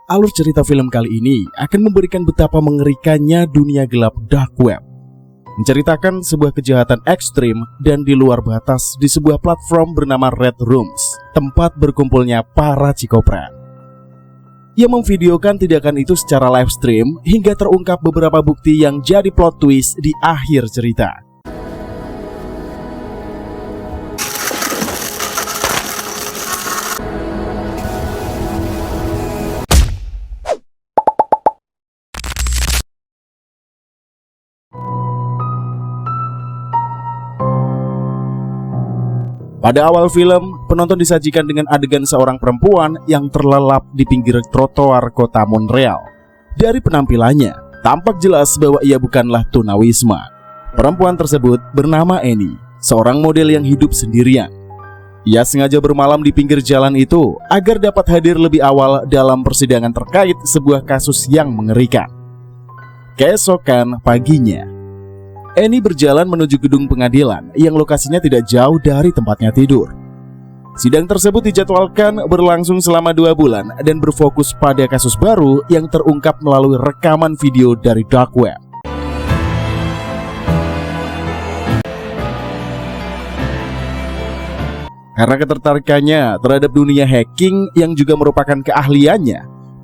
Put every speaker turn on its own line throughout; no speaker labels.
alur cerita film kali ini akan memberikan betapa mengerikannya dunia gelap dark web. Menceritakan sebuah kejahatan ekstrim dan di luar batas di sebuah platform bernama Red Rooms, tempat berkumpulnya para psikopat. Ia memvideokan tindakan itu secara live stream hingga terungkap beberapa bukti yang jadi plot twist di akhir cerita. Pada awal film, penonton disajikan dengan adegan seorang perempuan yang terlelap di pinggir trotoar kota Montreal. Dari penampilannya, tampak jelas bahwa ia bukanlah tunawisma. Perempuan tersebut bernama Annie, seorang model yang hidup sendirian. Ia sengaja bermalam di pinggir jalan itu agar dapat hadir lebih awal dalam persidangan terkait sebuah kasus yang mengerikan. Keesokan paginya, Annie berjalan menuju gedung pengadilan yang lokasinya tidak jauh dari tempatnya tidur. Sidang tersebut dijadwalkan berlangsung selama 2 bulan dan berfokus pada kasus baru yang terungkap melalui rekaman video dari dark web. Karena ketertarikannya terhadap dunia hacking yang juga merupakan keahliannya,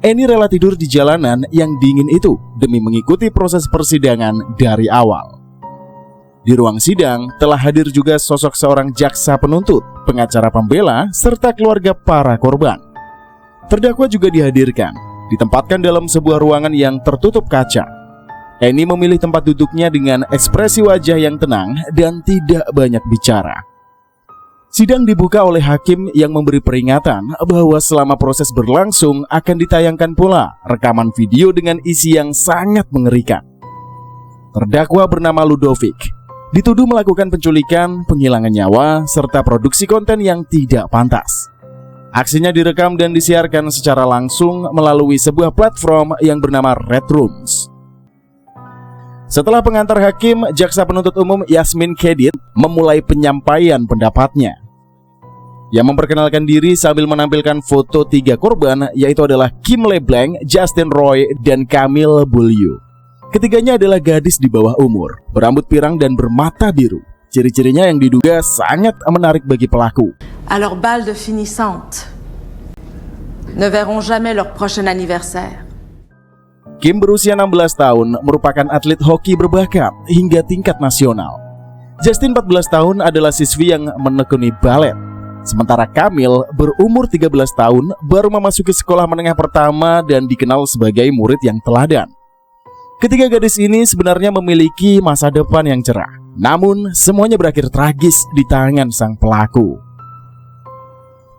Annie rela tidur di jalanan yang dingin itu demi mengikuti proses persidangan dari awal. Di ruang sidang telah hadir juga sosok seorang jaksa penuntut, pengacara pembela, serta keluarga para korban. Terdakwa juga dihadirkan, ditempatkan dalam sebuah ruangan yang tertutup kaca. Annie memilih tempat duduknya dengan ekspresi wajah yang tenang dan tidak banyak bicara. Sidang dibuka oleh hakim yang memberi peringatan bahwa selama proses berlangsung akan ditayangkan pula rekaman video dengan isi yang sangat mengerikan. Terdakwa bernama Ludovic dituduh melakukan penculikan, penghilangan nyawa, serta produksi konten yang tidak pantas. Aksinya direkam dan disiarkan secara langsung melalui sebuah platform yang bernama Red Rooms. Setelah pengantar hakim, jaksa penuntut umum Yasmin Khedid memulai penyampaian pendapatnya. Ia memperkenalkan diri sambil menampilkan foto 3 korban, yaitu adalah Kim LeBlanc, Justin Roy, dan Camille Beaulieu. Ketiganya adalah gadis di bawah umur, berambut pirang dan bermata biru. Ciri-cirinya yang diduga sangat menarik bagi pelaku.
À leurs balles de finissantes, ne verront jamais leur prochain anniversaire.
Kim berusia 16 tahun, merupakan atlet hoki berbakat hingga tingkat nasional. Justin 14 tahun adalah siswi yang menekuni balet. Sementara Camille berumur 13 tahun, baru memasuki sekolah menengah pertama dan dikenal sebagai murid yang teladan. Ketiga gadis ini sebenarnya memiliki masa depan yang cerah, namun semuanya berakhir tragis di tangan sang pelaku.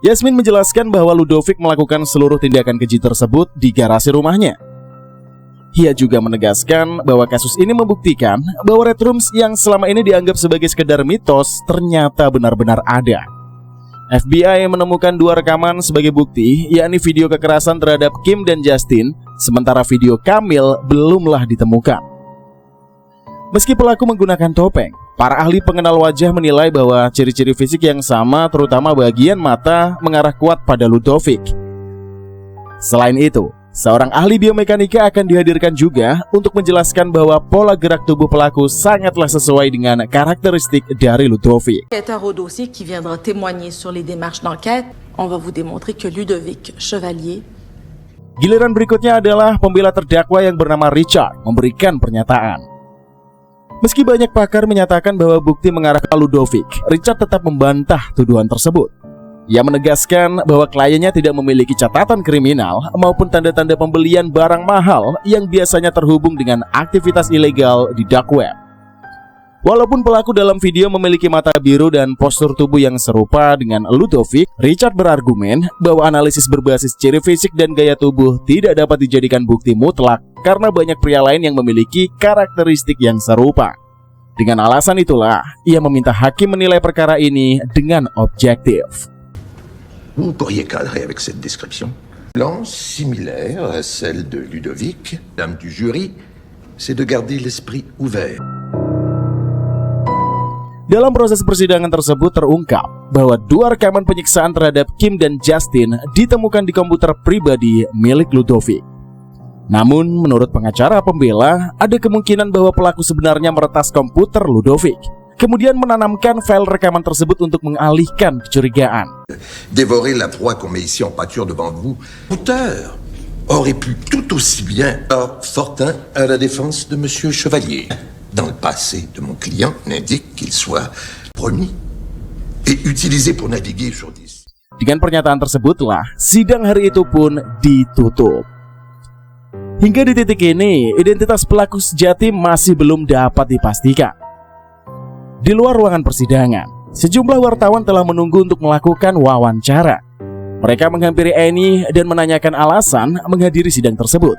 Yasmin menjelaskan bahwa Ludovic melakukan seluruh tindakan keji tersebut di garasi rumahnya. Ia juga menegaskan bahwa kasus ini membuktikan bahwa Red Rooms yang selama ini dianggap sebagai sekedar mitos ternyata benar-benar ada. FBI menemukan 2 rekaman sebagai bukti, yakni video kekerasan terhadap Kim dan Justin, sementara video Camille belumlah ditemukan. Meski pelaku menggunakan topeng, para ahli pengenal wajah menilai bahwa ciri-ciri fisik yang sama, terutama bagian mata, mengarah kuat pada Ludovic. Selain itu, seorang ahli biomekanika akan dihadirkan juga untuk menjelaskan bahwa pola gerak tubuh pelaku sangatlah sesuai dengan karakteristik dari Ludovic.
Enquêteur au dossier qui viendra témoigner sur les démarches d'enquête, on va vous démontrer que Ludovic Chevalier.
Giliran berikutnya adalah pembela terdakwa yang bernama Richard memberikan pernyataan. Meski banyak pakar menyatakan bahwa bukti mengarah ke Ludovic, Richard tetap membantah tuduhan tersebut. Ia menegaskan bahwa kliennya tidak memiliki catatan kriminal maupun tanda-tanda pembelian barang mahal yang biasanya terhubung dengan aktivitas ilegal di dark web. Walaupun pelaku dalam video memiliki mata biru dan postur tubuh yang serupa dengan Ludovic, Richard berargumen bahwa analisis berbasis ciri fisik dan gaya tubuh tidak dapat dijadikan bukti mutlak karena banyak pria lain yang memiliki karakteristik yang serupa. Dengan alasan itulah, ia meminta hakim menilai perkara ini dengan objektif.
Vous pourriez cadrer avec cette description. Blanche similaire à celle de Ludovic, dame du jury, c'est de garder l'esprit ouvert.
Dalam proses persidangan tersebut terungkap bahwa 2 rekaman penyiksaan terhadap Kim dan Justin ditemukan di komputer pribadi milik Ludovic. Namun, menurut pengacara pembela, ada kemungkinan bahwa pelaku sebenarnya meretas komputer Ludovic, kemudian menanamkan file rekaman tersebut untuk mengalihkan kecurigaan.
Dévorer la proie qu'on met ici en pâture devant vous, l'auteur aurait pu tout aussi bien avoir Fortin à la défense de Monsieur Chevalier. Dans le passé de mon client n'indique qu'il soit promis et utilisé pour naviguer sur des...
Dengan pernyataan tersebutlah, sidang hari itu pun ditutup. Hingga di titik ini, identitas pelaku sejati masih belum dapat dipastikan. Di luar ruangan persidangan, sejumlah wartawan telah menunggu untuk melakukan wawancara. Mereka menghampiri Annie dan menanyakan alasan menghadiri sidang tersebut,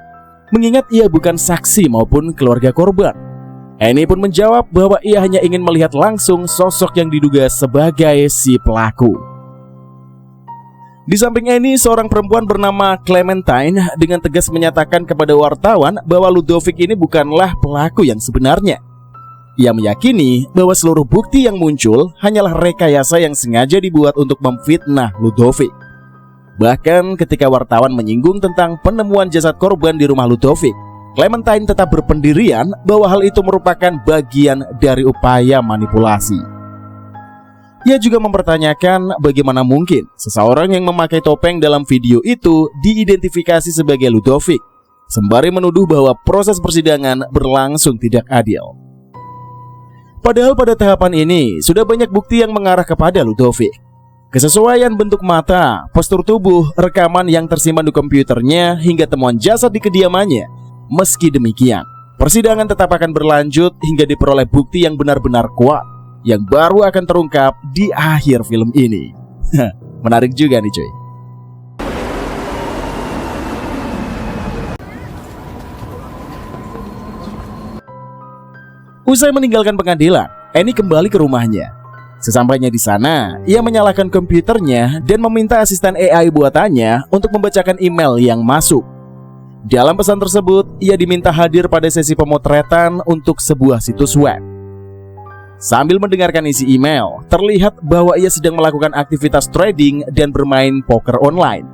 mengingat ia bukan saksi maupun keluarga korban. Annie pun menjawab bahwa ia hanya ingin melihat langsung sosok yang diduga sebagai si pelaku. Di samping Annie, seorang perempuan bernama Clementine dengan tegas menyatakan kepada wartawan bahwa Ludovic ini bukanlah pelaku yang sebenarnya. Ia meyakini bahwa seluruh bukti yang muncul hanyalah rekayasa yang sengaja dibuat untuk memfitnah Ludovic. Bahkan ketika wartawan menyinggung tentang penemuan jasad korban di rumah Ludovic, Clementine tetap berpendirian bahwa hal itu merupakan bagian dari upaya manipulasi. Ia juga mempertanyakan bagaimana mungkin seseorang yang memakai topeng dalam video itu diidentifikasi sebagai Ludovic, sembari menuduh bahwa proses persidangan berlangsung tidak adil. Padahal pada tahapan ini sudah banyak bukti yang mengarah kepada Ludovic. Kesesuaian bentuk mata, postur tubuh, rekaman yang tersimpan di komputernya, hingga temuan jasad di kediamannya. Meski demikian, persidangan tetap akan berlanjut hingga diperoleh bukti yang benar-benar kuat, yang baru akan terungkap di akhir film ini. Menarik juga nih cuy. Usai meninggalkan pengadilan, Annie kembali ke rumahnya. Sesampainya di sana, ia menyalakan komputernya dan meminta asisten AI buatannya untuk membacakan email yang masuk. Dalam pesan tersebut, ia diminta hadir pada sesi pemotretan untuk sebuah situs web. Sambil mendengarkan isi email, terlihat bahwa ia sedang melakukan aktivitas trading dan bermain poker online.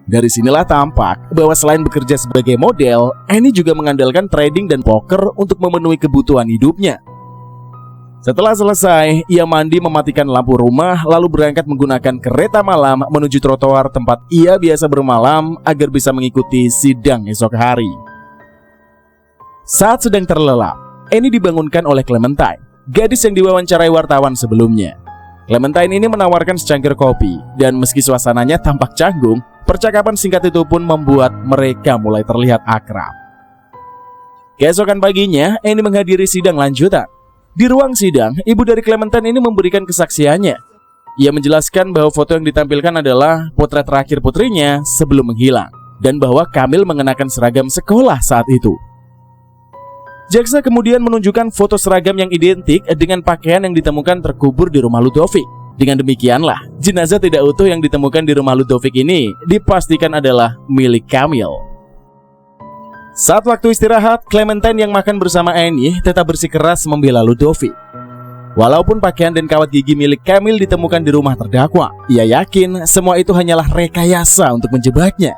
Dari sinilah tampak bahwa selain bekerja sebagai model, Annie juga mengandalkan trading dan poker untuk memenuhi kebutuhan hidupnya. Setelah selesai, ia mandi, mematikan lampu rumah, lalu berangkat menggunakan kereta malam menuju trotoar tempat ia biasa bermalam agar bisa mengikuti sidang esok hari. Saat sedang terlelap, Annie dibangunkan oleh Clementine, gadis yang diwawancarai wartawan sebelumnya. Clementine ini menawarkan secangkir kopi, dan meski suasananya tampak canggung, percakapan singkat itu pun membuat mereka mulai terlihat akrab. Keesokan paginya, Annie menghadiri sidang lanjutan. Di ruang sidang, ibu dari Clementine ini memberikan kesaksiannya. Ia menjelaskan bahwa foto yang ditampilkan adalah potret terakhir putrinya sebelum menghilang, dan bahwa Kamil mengenakan seragam sekolah saat itu. Jaksa kemudian menunjukkan foto seragam yang identik dengan pakaian yang ditemukan terkubur di rumah Ludovic. Dengan demikianlah, jenazah tidak utuh yang ditemukan di rumah Ludovic ini dipastikan adalah milik Kamil. Saat waktu istirahat, Clementine yang makan bersama Annie tetap bersikeras membela Ludovic. Walaupun pakaian dan kawat gigi milik Kamil ditemukan di rumah terdakwa, ia yakin semua itu hanyalah rekayasa untuk menjebaknya.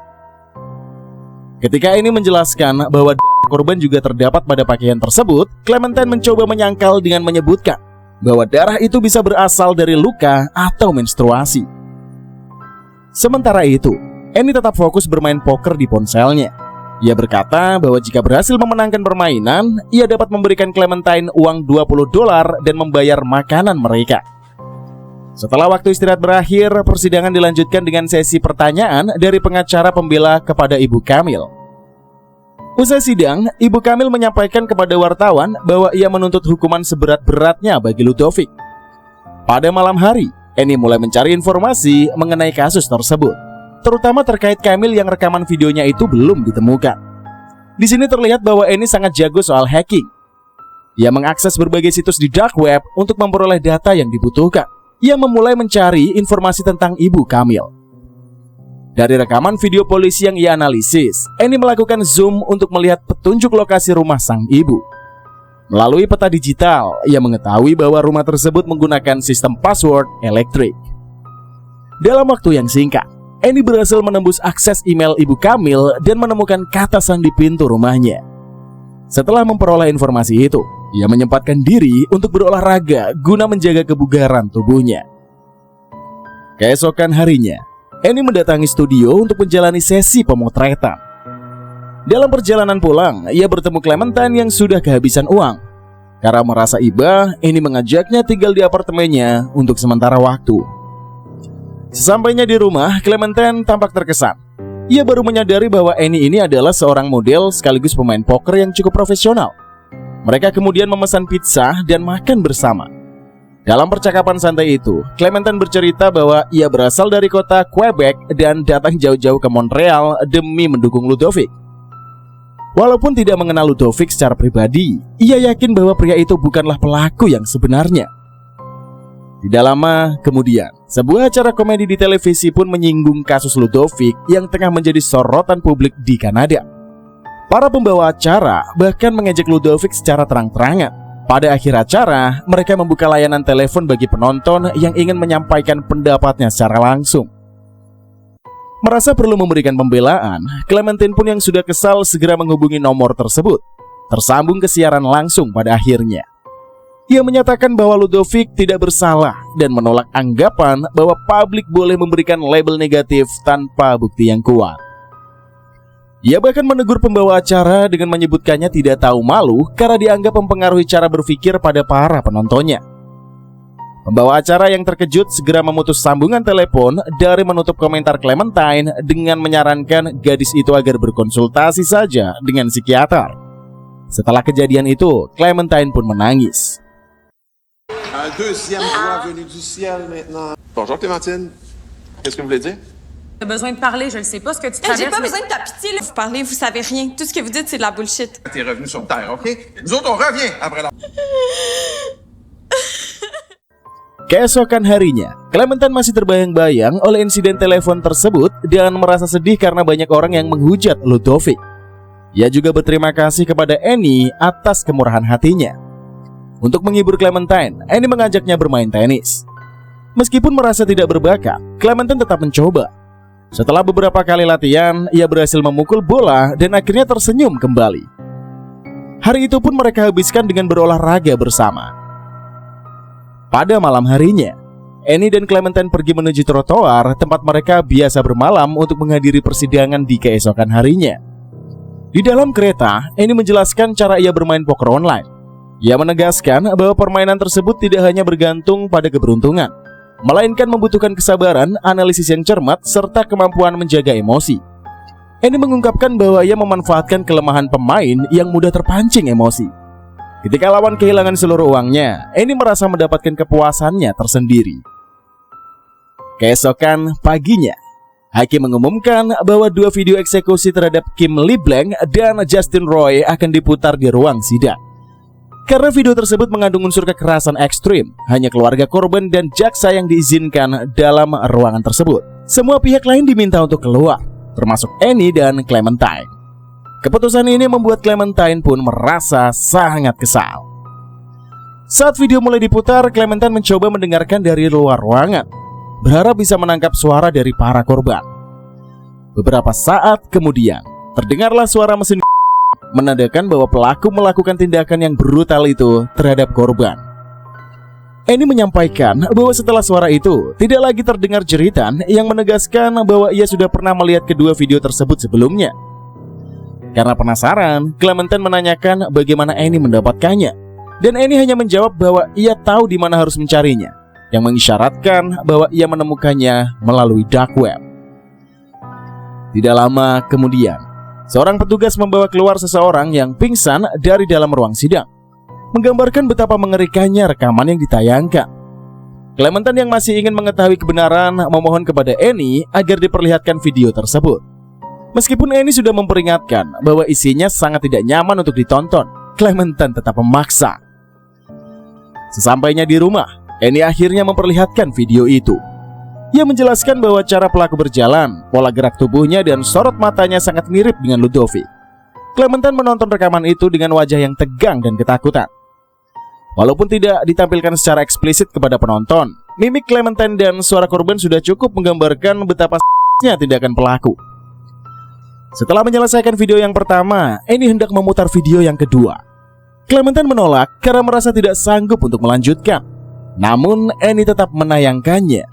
Ketika Annie menjelaskan bahwa darah korban juga terdapat pada pakaian tersebut, Clementine mencoba menyangkal dengan menyebutkan bahwa darah itu bisa berasal dari luka atau menstruasi. Sementara itu, Annie tetap fokus bermain poker di ponselnya. Ia berkata bahwa jika berhasil memenangkan permainan, ia dapat memberikan Clementine uang $20 dan membayar makanan mereka. Setelah waktu istirahat berakhir, persidangan dilanjutkan dengan sesi pertanyaan dari pengacara pembela kepada Ibu Kamil. Usai sidang, Ibu Kamil menyampaikan kepada wartawan bahwa ia menuntut hukuman seberat-beratnya bagi Ludovic. Pada malam hari, Annie mulai mencari informasi mengenai kasus tersebut, terutama terkait Kamil yang rekaman videonya itu belum ditemukan. Di sini terlihat bahwa Annie sangat jago soal hacking. Ia mengakses berbagai situs di dark web untuk memperoleh data yang dibutuhkan. Ia memulai mencari informasi tentang Ibu Kamil. Dari rekaman video polisi yang ia analisis, Annie melakukan zoom untuk melihat petunjuk lokasi rumah sang ibu. Melalui peta digital, ia mengetahui bahwa rumah tersebut menggunakan sistem password elektrik. Dalam waktu yang singkat, Eni berhasil menembus akses email Ibu Kamil dan menemukan kata sandi pintu rumahnya. Setelah memperoleh informasi itu, ia menyempatkan diri untuk berolahraga guna menjaga kebugaran tubuhnya. Keesokan harinya, Eni mendatangi studio untuk menjalani sesi pemotretan. Dalam perjalanan pulang, ia bertemu Clementine yang sudah kehabisan uang. Karena merasa iba, Eni mengajaknya tinggal di apartemennya untuk sementara waktu. Sesampainya di rumah, Clementine tampak terkesan. Ia baru menyadari bahwa Eni ini adalah seorang model sekaligus pemain poker yang cukup profesional. Mereka kemudian memesan pizza dan makan bersama. Dalam percakapan santai itu, Clementine bercerita bahwa ia berasal dari kota Quebec dan datang jauh-jauh ke Montreal demi mendukung Ludovic. Walaupun tidak mengenal Ludovic secara pribadi, ia yakin bahwa pria itu bukanlah pelaku yang sebenarnya. Tidak lama kemudian, sebuah acara komedi di televisi pun menyinggung kasus Ludovic yang tengah menjadi sorotan publik di Kanada. Para pembawa acara bahkan mengejek Ludovic secara terang-terangan. Pada akhir acara, mereka membuka layanan telepon bagi penonton yang ingin menyampaikan pendapatnya secara langsung. Merasa perlu memberikan pembelaan, Clementine pun yang sudah kesal segera menghubungi nomor tersebut. Tersambung ke siaran langsung pada akhirnya. Ia menyatakan bahwa Ludovic tidak bersalah dan menolak anggapan bahwa publik boleh memberikan label negatif tanpa bukti yang kuat. Ia bahkan menegur pembawa acara dengan menyebutkannya tidak tahu malu karena dianggap mempengaruhi cara berpikir pada para penontonnya. Pembawa acara yang terkejut segera memutus sambungan telepon dari menutup komentar Clementine dengan menyarankan gadis itu agar berkonsultasi saja dengan psikiater. Setelah kejadian itu, Clementine pun menangis.
Deuxième voix venue du ciel maintenant. Bonjour Clémentine, qu'est-ce que vous voulez dire?
T'as besoin de parler, je ne sais pas ce que tu traverses.
J'ai pas besoin de ta pitié, là. Vous parlez, vous savez rien. Tout ce que vous dites, c'est de la bullshit.
T'es revenu sur terre, ok? Nous autres, on revient après la...
Keesokan harinya, Clementine masih terbayang-bayang oleh insiden telepon tersebut dan merasa sedih karena banyak orang yang menghujat Ludovic. Ia juga berterima kasih kepada Eni atas kemurahan hatinya. Untuk menghibur Clementine, Eni mengajaknya bermain tenis. Meskipun merasa tidak berbakat, Clementine tetap mencoba. Setelah beberapa kali latihan, ia berhasil memukul bola dan akhirnya tersenyum kembali. Hari itu pun mereka habiskan dengan berolahraga bersama. Pada malam harinya, Eni dan Clementine pergi menuju trotoar tempat mereka biasa bermalam untuk menghadiri persidangan di keesokan harinya. Di dalam kereta, Eni menjelaskan cara ia bermain poker online. Ia menegaskan bahwa permainan tersebut tidak hanya bergantung pada keberuntungan, melainkan membutuhkan kesabaran, analisis yang cermat, serta kemampuan menjaga emosi. Eni mengungkapkan bahwa ia memanfaatkan kelemahan pemain yang mudah terpancing emosi. Ketika lawan kehilangan seluruh uangnya, Eni merasa mendapatkan kepuasannya tersendiri. Keesokan paginya, hakim mengumumkan bahwa 2 video eksekusi terhadap Kim LeBlanc dan Justin Roy akan diputar di ruang sidang. Karena video tersebut mengandung unsur kekerasan ekstrim, hanya keluarga korban dan jaksa yang diizinkan dalam ruangan tersebut. Semua pihak lain diminta untuk keluar, termasuk Eni dan Clementine. Keputusan ini membuat Clementine pun merasa sangat kesal. Saat video mulai diputar, Clementine mencoba mendengarkan dari luar ruangan, berharap bisa menangkap suara dari para korban. Beberapa saat kemudian, terdengarlah suara mesin menandakan bahwa pelaku melakukan tindakan yang brutal itu terhadap korban. Eni menyampaikan bahwa setelah suara itu tidak lagi terdengar jeritan yang menegaskan bahwa ia sudah pernah melihat kedua video tersebut sebelumnya. Karena penasaran, Clementine menanyakan bagaimana Eni mendapatkannya, dan Eni hanya menjawab bahwa ia tahu di mana harus mencarinya, yang mengisyaratkan bahwa ia menemukannya melalui dark web. Tidak lama kemudian, seorang petugas membawa keluar seseorang yang pingsan dari dalam ruang sidang, menggambarkan betapa mengerikannya rekaman yang ditayangkan. Clementine yang masih ingin mengetahui kebenaran memohon kepada Eni agar diperlihatkan video tersebut. Meskipun Eni sudah memperingatkan bahwa isinya sangat tidak nyaman untuk ditonton, Clementine tetap memaksa. Sesampainya di rumah, Eni akhirnya memperlihatkan video itu. Ia menjelaskan bahwa cara pelaku berjalan, pola gerak tubuhnya, dan sorot matanya sangat mirip dengan Ludovic. Clementine menonton rekaman itu dengan wajah yang tegang dan ketakutan. Walaupun tidak ditampilkan secara eksplisit kepada penonton, mimik Clementine dan suara korban sudah cukup menggambarkan betapa s**nya tindakan pelaku. Setelah menyelesaikan video yang pertama, Annie hendak memutar video yang kedua. Clementine menolak karena merasa tidak sanggup untuk melanjutkan. Namun Annie tetap menayangkannya.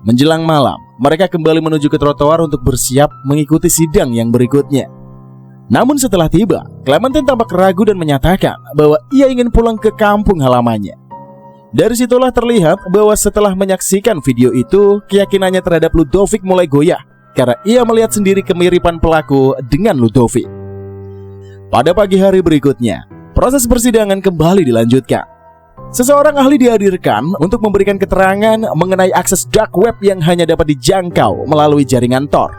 Menjelang malam, mereka kembali menuju ke trotoar untuk bersiap mengikuti sidang yang berikutnya. Namun setelah tiba, Clementine tampak ragu dan menyatakan bahwa ia ingin pulang ke kampung halamannya. Dari situlah terlihat bahwa setelah menyaksikan video itu, keyakinannya terhadap Ludovic mulai goyah karena ia melihat sendiri kemiripan pelaku dengan Ludovic. Pada pagi hari berikutnya, proses persidangan kembali dilanjutkan. Seseorang ahli dihadirkan untuk memberikan keterangan mengenai akses dark web yang hanya dapat dijangkau melalui jaringan Tor.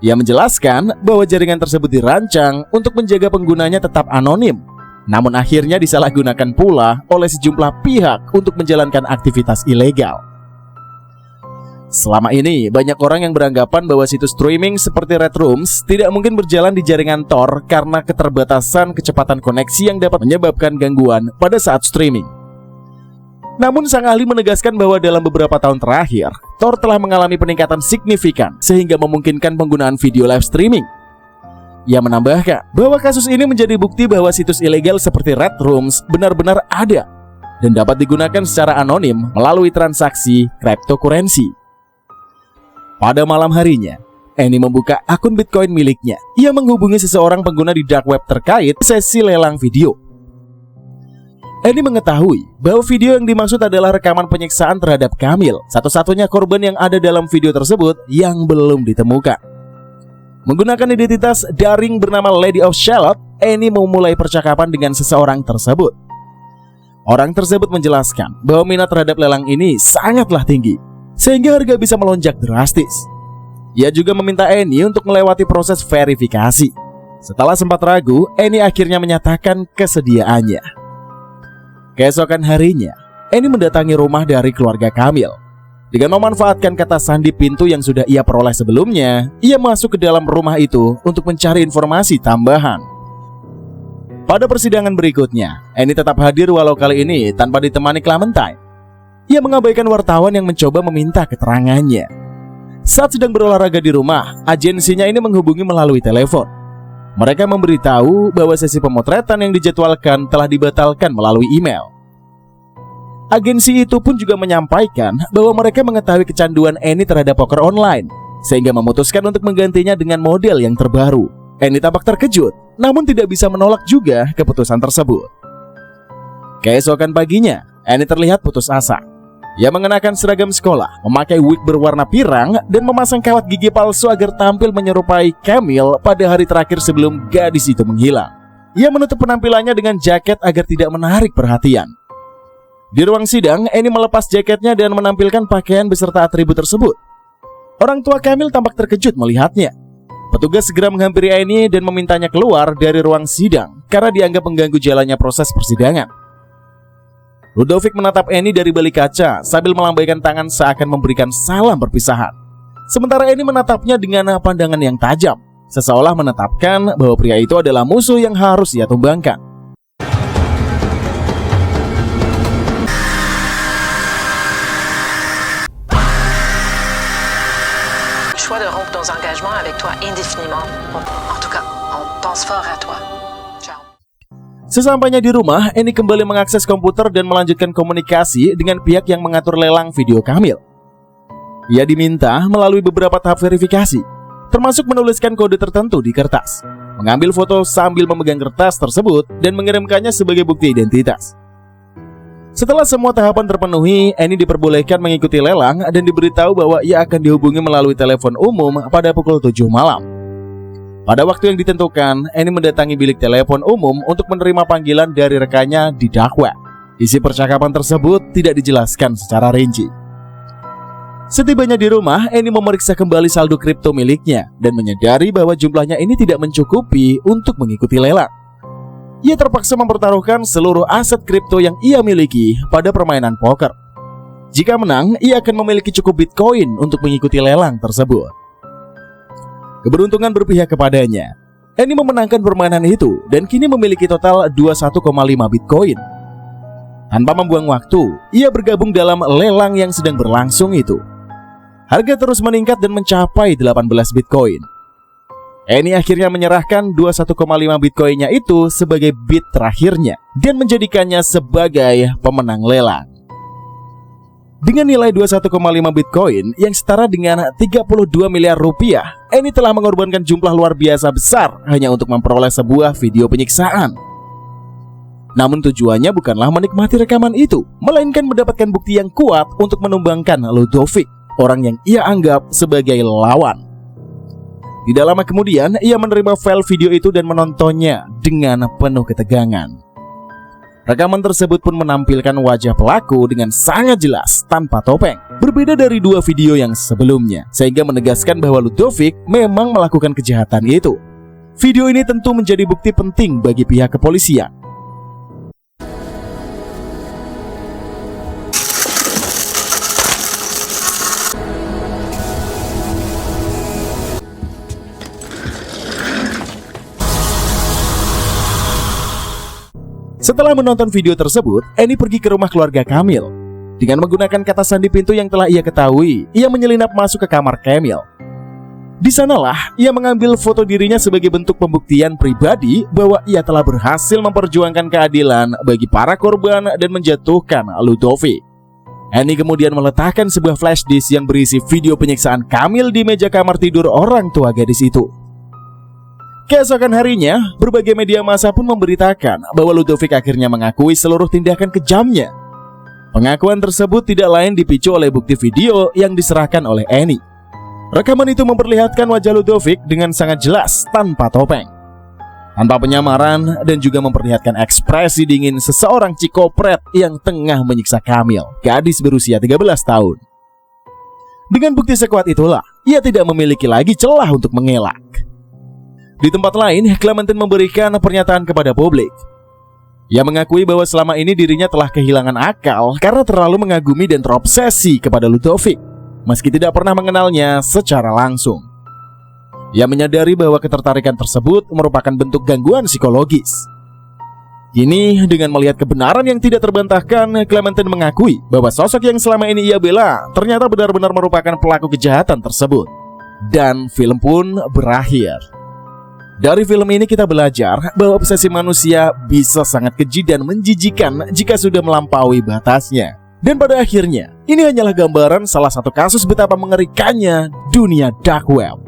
Ia menjelaskan bahwa jaringan tersebut dirancang untuk menjaga penggunanya tetap anonim, namun akhirnya disalahgunakan pula oleh sejumlah pihak untuk menjalankan aktivitas ilegal. Selama ini, banyak orang yang beranggapan bahwa situs streaming seperti Red Rooms tidak mungkin berjalan di jaringan Tor karena keterbatasan kecepatan koneksi yang dapat menyebabkan gangguan pada saat streaming. Namun sang ahli menegaskan bahwa dalam beberapa tahun terakhir, Tor telah mengalami peningkatan signifikan sehingga memungkinkan penggunaan video live streaming. Ia menambahkan bahwa kasus ini menjadi bukti bahwa situs ilegal seperti Red Rooms benar-benar ada dan dapat digunakan secara anonim melalui transaksi cryptocurrency. Pada malam harinya, Annie membuka akun Bitcoin miliknya. Ia menghubungi seseorang pengguna di dark web terkait sesi lelang video. Annie mengetahui bahwa video yang dimaksud adalah rekaman penyiksaan terhadap Camille, satu-satunya korban yang ada dalam video tersebut yang belum ditemukan. Menggunakan identitas daring bernama Lady of Charlotte, Annie memulai percakapan dengan seseorang tersebut. Orang tersebut menjelaskan bahwa minat terhadap lelang ini sangatlah tinggi, sehingga harga bisa melonjak drastis. Ia juga meminta Annie untuk melewati proses verifikasi. Setelah sempat ragu, Annie akhirnya menyatakan kesediaannya. Keesokan harinya, Annie mendatangi rumah dari keluarga Camille. Dengan memanfaatkan kata sandi pintu yang sudah ia peroleh sebelumnya, ia masuk ke dalam rumah itu untuk mencari informasi tambahan. Pada persidangan berikutnya, Annie tetap hadir walau kali ini tanpa ditemani Clementine. Ia mengabaikan wartawan yang mencoba meminta keterangannya. Saat sedang berolahraga di rumah, agensinya ini menghubungi melalui telepon. Mereka memberitahu bahwa sesi pemotretan yang dijadwalkan telah dibatalkan melalui email. Agensi itu pun juga menyampaikan bahwa mereka mengetahui kecanduan Annie terhadap poker online, sehingga memutuskan untuk menggantinya dengan model yang terbaru. Annie tampak terkejut, namun tidak bisa menolak juga keputusan tersebut. Keesokan paginya, Annie terlihat putus asa. Ia mengenakan seragam sekolah, memakai wig berwarna pirang, dan memasang kawat gigi palsu agar tampil menyerupai Camille pada hari terakhir sebelum gadis itu menghilang. Ia menutup penampilannya dengan jaket agar tidak menarik perhatian. Di ruang sidang, Annie melepas jaketnya dan menampilkan pakaian beserta atribut tersebut. Orang tua Camille tampak terkejut melihatnya. Petugas segera menghampiri Annie dan memintanya keluar dari ruang sidang karena dianggap mengganggu jalannya proses persidangan. Ludovic menatap Annie dari balik kaca sambil melambaikan tangan seakan memberikan salam perpisahan. Sementara Annie menatapnya dengan pandangan yang tajam, seseolah menetapkan bahwa pria itu adalah musuh yang harus ia tumbangkan.
Choix de rompre nos engagements avec toi indéfiniment. En tout cas, on pense fort à toi. Ciao.
Sesampainya di rumah, Annie kembali mengakses komputer dan melanjutkan komunikasi dengan pihak yang mengatur lelang video Camille. Ia diminta melalui beberapa tahap verifikasi, termasuk menuliskan kode tertentu di kertas, mengambil foto sambil memegang kertas tersebut, dan mengirimkannya sebagai bukti identitas. Setelah semua tahapan terpenuhi, Annie diperbolehkan mengikuti lelang dan diberitahu bahwa ia akan dihubungi melalui telepon umum pada pukul 7 malam. Pada waktu yang ditentukan, Annie mendatangi bilik telepon umum untuk menerima panggilan dari rekannya di dark web. Isi percakapan tersebut tidak dijelaskan secara rinci. Setibanya di rumah, Annie memeriksa kembali saldo kripto miliknya dan menyadari bahwa jumlahnya ini tidak mencukupi untuk mengikuti lelang. Ia terpaksa mempertaruhkan seluruh aset kripto yang ia miliki pada permainan poker. Jika menang, ia akan memiliki cukup Bitcoin untuk mengikuti lelang tersebut. Keberuntungan berpihak kepadanya. Annie memenangkan permainan itu dan kini memiliki total 21,5 Bitcoin. Tanpa membuang waktu, ia bergabung dalam lelang yang sedang berlangsung itu. Harga terus meningkat dan mencapai 18 Bitcoin. Annie akhirnya menyerahkan 21,5 Bitcoinnya itu sebagai bid terakhirnya dan menjadikannya sebagai pemenang lelang. Dengan nilai 21,5 Bitcoin yang setara dengan 32 miliar rupiah, Annie telah mengorbankan jumlah luar biasa besar hanya untuk memperoleh sebuah video penyiksaan. Namun tujuannya bukanlah menikmati rekaman itu, melainkan mendapatkan bukti yang kuat untuk menumbangkan Ludovic, orang yang ia anggap sebagai lawan. Tidak lama kemudian, ia menerima file video itu dan menontonnya dengan penuh ketegangan. Rekaman tersebut pun menampilkan wajah pelaku dengan sangat jelas tanpa topeng, berbeda dari dua video yang sebelumnya, sehingga menegaskan bahwa Ludovic memang melakukan kejahatan itu. Video ini tentu menjadi bukti penting bagi pihak kepolisian. Setelah menonton video tersebut, Annie pergi ke rumah keluarga Kamil. Dengan menggunakan kata sandi pintu yang telah ia ketahui, ia menyelinap masuk ke kamar Kamil. Di sanalah ia mengambil foto dirinya sebagai bentuk pembuktian pribadi bahwa ia telah berhasil memperjuangkan keadilan bagi para korban dan menjatuhkan Ludovic. Annie kemudian meletakkan sebuah flash disk yang berisi video penyiksaan Kamil di meja kamar tidur orang tua gadis itu. Keesokan harinya, berbagai media massa pun memberitakan bahwa Ludovic akhirnya mengakui seluruh tindakan kejamnya. Pengakuan tersebut tidak lain dipicu oleh bukti video yang diserahkan oleh Annie. Rekaman itu memperlihatkan wajah Ludovic dengan sangat jelas tanpa topeng, tanpa penyamaran, dan juga memperlihatkan ekspresi dingin seseorang cikopret yang tengah menyiksa Kamil, gadis berusia 13 tahun. Dengan bukti sekuat itulah, ia tidak memiliki lagi celah untuk mengelak. Di tempat lain, Clementine memberikan pernyataan kepada publik. Ia mengakui bahwa selama ini dirinya telah kehilangan akal karena terlalu mengagumi dan terobsesi kepada Ludovic, meski tidak pernah mengenalnya secara langsung. Ia menyadari bahwa ketertarikan tersebut merupakan bentuk gangguan psikologis. Kini, dengan melihat kebenaran yang tidak terbantahkan, Clementine mengakui bahwa sosok yang selama ini ia bela ternyata benar-benar merupakan pelaku kejahatan tersebut. Dan film pun berakhir. Dari film ini kita belajar bahwa obsesi manusia bisa sangat keji dan menjijikan jika sudah melampaui batasnya. Dan pada akhirnya, ini hanyalah gambaran salah satu kasus betapa mengerikannya dunia dark web.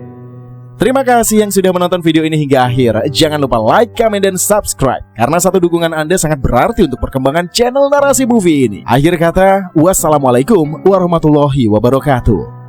Terima kasih yang sudah menonton video ini hingga akhir. Jangan lupa like, comment, dan subscribe, karena satu dukungan Anda sangat berarti untuk perkembangan channel Narasi Movie ini. Akhir kata, wassalamualaikum warahmatullahi wabarakatuh.